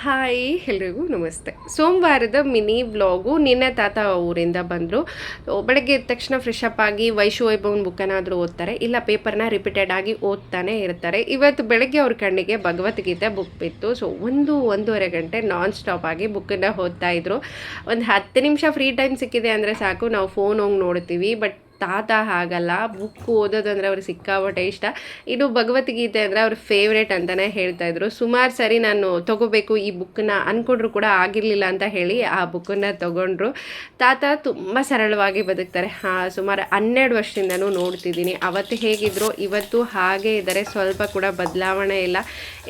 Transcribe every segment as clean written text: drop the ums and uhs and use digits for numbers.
Hi ಎಲ್ರಿಗೂ ನಮಸ್ತೆ. ಸೋಮವಾರದ ಮಿನಿ ವ್ಲಾಗು. ನಿನ್ನೆ ತಾತ ಊರಿಂದ ಬಂದರು. ಬೆಳಗ್ಗೆ ಎದ್ದ ತಕ್ಷಣ ಫ್ರೆಶ್ ಅಪ್ ಆಗಿ ವೈಶು ವೈಭವನ್ ಬುಕ್ಕನ್ನಾದರೂ ಓದ್ತಾರೆ, ಇಲ್ಲ ಪೇಪರ್ನ ರಿಪೀಟೆಡ್ ಆಗಿ ಓದ್ತಾನೆ ಇರ್ತಾರೆ. ಇವತ್ತು ಬೆಳಗ್ಗೆ ಅವ್ರ ಕಣ್ಣಿಗೆ ಭಗವದ್ಗೀತೆ ಬುಕ್ ಬಿತ್ತು. ಸೊ ಒಂದೂವರೆ ಗಂಟೆ ನಾನ್ ಸ್ಟಾಪ್ ಆಗಿ ಬುಕ್ಕನ್ನು ಓದ್ತಾ ಇದ್ರು. ಒಂದು 10 ನಿಮಿಷ ಫ್ರೀ ಟೈಮ್ ಸಿಕ್ಕಿದೆ ಅಂದರೆ ಸಾಕು, ನಾವು ಫೋನ್ ಹೋಗಿ ನೋಡ್ತೀವಿ. ಬಟ್ ತಾತ ಹಾಗಲ್ಲ, ಬುಕ್ ಓದೋದಂದರೆ ಅವ್ರಿಗೆ ಸಿಕ್ಕಾಪಟ್ಟೆ ಇಷ್ಟ. ಇನ್ನು ಭಗವದ್ಗೀತೆ ಅಂದರೆ ಅವ್ರ ಫೇವ್ರೇಟ್ ಅಂತಲೇ ಹೇಳ್ತಾಯಿದ್ರು. ಸುಮಾರು ಸರಿ ನಾನು ತೊಗೋಬೇಕು ಈ ಬುಕ್ಕನ್ನ ಅಂದ್ಕೊಂಡ್ರು ಕೂಡ ಆಗಿರಲಿಲ್ಲ ಅಂತ ಹೇಳಿ ಆ ಬುಕ್ಕನ್ನು ತೊಗೊಂಡ್ರು. ತಾತ ತುಂಬ ಸರಳವಾಗಿ ಬದುಕ್ತಾರೆ. ಸುಮಾರು 12 ವರ್ಷದಿಂದನೂ ನೋಡ್ತಿದ್ದೀನಿ. ಅವತ್ತು ಹೇಗಿದ್ರು ಇವತ್ತು ಹಾಗೇ ಇದ್ದಾರೆ, ಸ್ವಲ್ಪ ಕೂಡ ಬದಲಾವಣೆ ಇಲ್ಲ.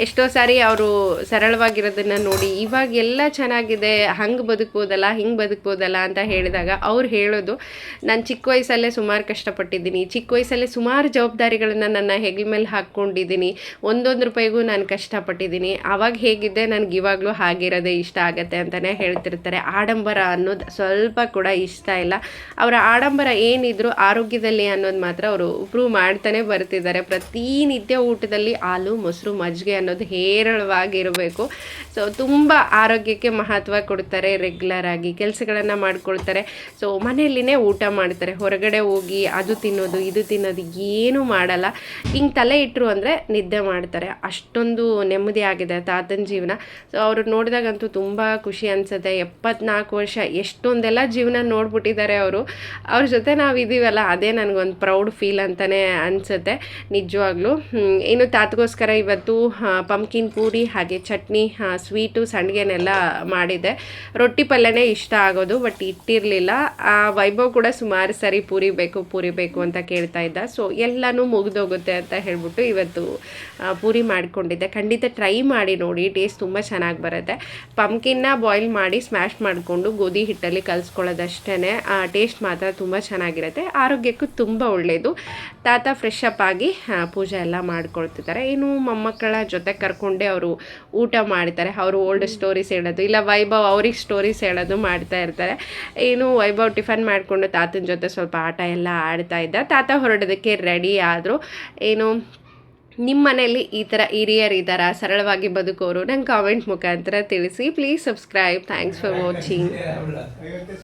ಎಷ್ಟೋ ಸಾರಿ ಅವರು ಸರಳವಾಗಿರೋದನ್ನು ನೋಡಿ ಇವಾಗ ಎಲ್ಲ ಚೆನ್ನಾಗಿದೆ, ಹಂಗೆ ಬದುಕ್ಬೋದಲ್ಲ ಹಿಂಗೆ ಬದುಕ್ಬೋದಲ್ಲ ಅಂತ ಹೇಳಿದಾಗ ಅವ್ರು ಹೇಳೋದು, ನಾನು ಚಿಕ್ಕ ವಯಸ್ಸಲ್ಲೇ ಸುಮಾರು ಕಷ್ಟಪಟ್ಟಿದ್ದೀನಿ, ಚಿಕ್ಕ ವಯಸ್ಸಲ್ಲೇ ಸುಮಾರು ಜವಾಬ್ದಾರಿಗಳನ್ನು ನನ್ನ ಹೆಗಲ ಮೇಲೆ ಹಾಕ್ಕೊಂಡಿದ್ದೀನಿ, ಒಂದೊಂದು ರೂಪಾಯಿಗೂ ನಾನು ಕಷ್ಟಪಟ್ಟಿದ್ದೀನಿ, ಆವಾಗ ಹೇಗಿದ್ದೆ ನನಗೆ ಇವಾಗಲೂ ಹಾಗಿರೋದೇ ಇಷ್ಟ ಆಗುತ್ತೆ ಅಂತಲೇ ಹೇಳ್ತಿರ್ತಾರೆ. ಆಡಂಬರ ಅನ್ನೋದು ಸ್ವಲ್ಪ ಕೂಡ ಇಷ್ಟ ಇಲ್ಲ. ಅವರ ಆಡಂಬರ ಏನಿದ್ರು ಆರೋಗ್ಯದಲ್ಲಿ ಅನ್ನೋದು ಮಾತ್ರ ಅವರು ಪ್ರೂವ್ ಮಾಡ್ತಾನೆ ಬರ್ತಿದ್ದಾರೆ. ಪ್ರತಿನಿತ್ಯ ಊಟದಲ್ಲಿ ಹಾಲು ಮೊಸರು ಮಜ್ಜಿಗೆ ಅನ್ನೋದು ಹೇರಳವಾಗಿರಬೇಕು. ಸೊ ತುಂಬ ಆರೋಗ್ಯಕ್ಕೆ ಮಹತ್ವ ಕೊಡ್ತಾರೆ. ರೆಗ್ಯುಲರ್ ಆಗಿ ಕೆಲಸಗಳನ್ನು ಮಾಡ್ಕೊಳ್ತಾರೆ. ಸೊ ಮನೆಯಲ್ಲಿನೇ ಊಟ ಮಾಡ್ತಾರೆ. ಹೊರಗಡೆ ಹೋಗಿ ಅದು ತಿನ್ನೋದು ಇದು ತಿನ್ನೋದು ಏನೂ ಮಾಡಲ್ಲ. ಹಿಂಗೆ ತಲೆ ಇಟ್ಟರು ಅಂದರೆ ನಿದ್ದೆ ಮಾಡ್ತಾರೆ. ಅಷ್ಟೊಂದು ನೆಮ್ಮದಿ ಆಗಿದೆ ತಾತನ ಜೀವನ. ಸೊ ಅವರು ನೋಡಿದಾಗಂತೂ ತುಂಬ ಖುಷಿ ಅನಿಸುತ್ತೆ. 74 ವರ್ಷ ಎಷ್ಟೊಂದೆಲ್ಲ ಜೀವನ ನೋಡ್ಬಿಟ್ಟಿದ್ದಾರೆ ಅವರು. ಅವ್ರ ಜೊತೆ ನಾವು ಇದ್ದೀವಲ್ಲ, ಅದೇ ನನಗೊಂದು ಪ್ರೌಡ್ ಫೀಲ್ ಅಂತಲೇ ಅನಿಸುತ್ತೆ ನಿಜವಾಗ್ಲೂ. ಇನ್ನು ತಾತಗೋಸ್ಕರ ಇವತ್ತು ಪಂಪ್ಕಿನ್ ಪೂರಿ ಹಾಗೆ ಚಟ್ನಿ, ಸ್ವೀಟು ಸಂಡಿಗೆನೆಲ್ಲ ಮಾಡಿದೆ. ರೊಟ್ಟಿ ಪಲ್ಯನೇ ಇಷ್ಟ ಆಗೋದು, ಬಟ್ ಇಟ್ಟಿರಲಿಲ್ಲ. ವೈಭವ್ ಕೂಡ ಸುಮಾರು ಸರಿ ಪೂರಿ ಬೇಕು ಅಂತ ಕೇಳ್ತಾ ಇದ್ದ. ಸೊ ಎಲ್ಲನೂ ಮುಗಿದೋಗುತ್ತೆ ಅಂತ ಹೇಳ್ಬಿಟ್ಟು ಇವತ್ತು ಪೂರಿ ಮಾಡಿಕೊಂಡಿದ್ದೆ. ಖಂಡಿತ ಟ್ರೈ ಮಾಡಿ ನೋಡಿ, ಟೇಸ್ಟ್ ತುಂಬ ಚೆನ್ನಾಗಿ ಬರುತ್ತೆ. ಪಂಪ್ಕಿನ್ನ ಬಾಯ್ಲ್ ಮಾಡಿ ಸ್ಮ್ಯಾಶ್ ಮಾಡಿಕೊಂಡು ಗೋಧಿ ಹಿಟ್ಟಲ್ಲಿ ಕಲಿಸ್ಕೊಳ್ಳೋದಷ್ಟೇ. ಟೇಸ್ಟ್ ಮಾತ್ರ ತುಂಬ ಚೆನ್ನಾಗಿರುತ್ತೆ, ಆರೋಗ್ಯಕ್ಕೂ ತುಂಬ ಒಳ್ಳೆಯದು. ತಾತ ಫ್ರೆಶ್ ಅಪ್ ಆಗಿ ಪೂಜೆ ಎಲ್ಲ ಮಾಡ್ಕೊಳ್ತಿದ್ದಾರೆ. ಇನ್ನು ಮೊಮ್ಮಕ್ಕಳ ಜೊತೆ ಕರ್ಕೊಂಡೇ ಅವರು ಊಟ ಮಾಡ್ತಾರೆ. ಅವರು ಓಲ್ಡ್ ಸ್ಟೋರೀಸ್ ಹೇಳೋದು, ಇಲ್ಲ ವೈಭವ್ ಅವ್ರಿಗೆ ಸ್ಟೋರೀಸ್ ಹೇಳೋದು ಮಾಡ್ತಾ ಇರ್ತಾರೆ. ಇನ್ನು ವೈಭವ್ ಟಿಫನ್ ಮಾಡಿಕೊಂಡು ತಾತನ ಜೊತೆ ಸ್ವಲ್ಪ ಆಟ ಎಲ್ಲ ಆಡ್ತಾ ಇದ್ದ. ತಾತ ಹೊರಡೋದಕ್ಕೆ ರೆಡಿ ಆದರು. ಏನು ನಿಮ್ಮ ಮನೆಯಲ್ಲಿ ಈ ಥರ ಹಿರಿಯರು ಇದ್ದಾರಾ, ಸರಳವಾಗಿ ಬದುಕೋರು? ನಂಗೆ ಕಾಮೆಂಟ್ ಮುಖಾಂತರ ತಿಳಿಸಿ. Please subscribe. Thanks for watching.